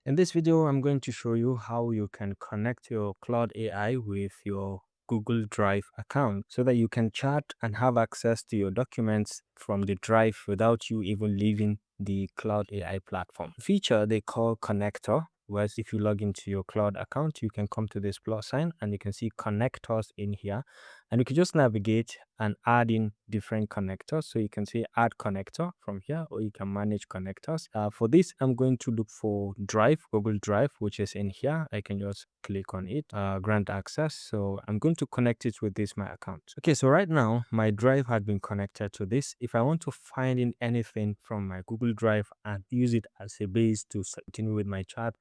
In this video, I'm going to show you how you can connect your Claude AI with your Google Drive account so that you can chat and have access to your documents from the drive without you even leaving the Claude AI platform. Feature they call connector, whereas if you log into your Claude account, you can come to this plus sign and you can see connectors in here, and you can just navigate and add in different connectors. So you can say add connector from here, or you can manage connectors. For this, I'm going to look for Drive, Google Drive, which is in here. I can just click on it, grant access. So I'm going to connect it with this my account. Okay, so right now my Drive had been connected to this. If I want to find in anything from my Google Drive and use it as a base to continue with my chat,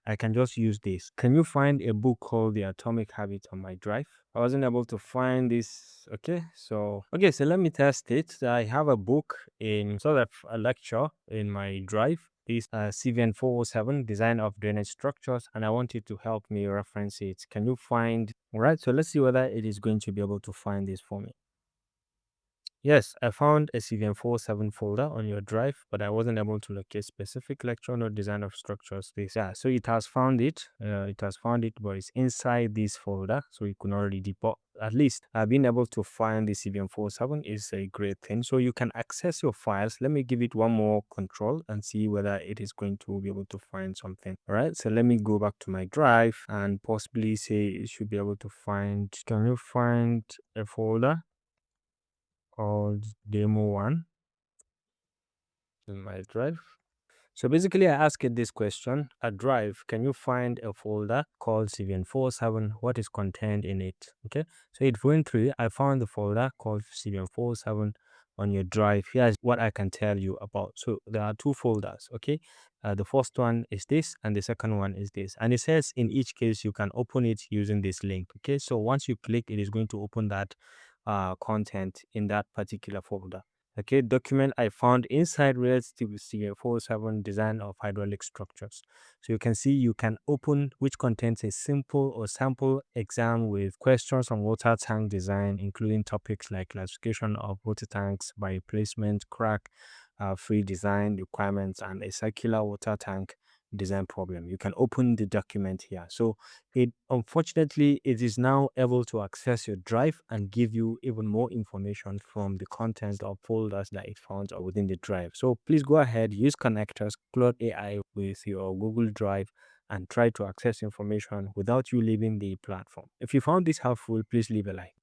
I can just use this. Can you find a book called The Atomic Habit on my drive? I wasn't able to find this. So let me test it. I have a book in sort of a lecture in my drive. This CVN 407 design of drainage structures, and I want you to help me reference it. Can you find? All right, so let's see whether it is going to be able to find this for me. Yes, I found a CVM47 folder on your drive, but I wasn't able to locate specific lecture or design of structures. This, yeah, so it has found it. But it's inside this folder, so you could not read it. But at least being able to find the CVM47 is a great thing. So you can access your files. Let me give it one more control and see whether it is going to be able to find something. All right, so let me go back to my drive and possibly say it should be able to find. Can you find a folder called demo1 in my drive? So basically I asked it this question: a drive, can you find a folder called CVN47? What is contained in it? Okay, so it went through. I found the folder called CVN47 on your drive. Here's what I can tell you about. So there are two folders. Okay, the first one is this and the second one is this, and it says in each case you can open it using this link. Okay, so once you click, it is going to open that content in that particular folder. Okay, document I found inside relates to CA47 design of hydraulic structures. So you can see you can open which contains a simple or sample exam with questions on water tank design, including topics like classification of water tanks by placement, crack, free design requirements, and a circular water tank design problem. You can open the document here. So it unfortunately it is now able to access your drive and give you even more information from the content of folders that it found within the drive. So please go ahead, use connectors, Claude AI with your Google Drive, and try to access information without you leaving the platform. If you found this helpful, please leave a like.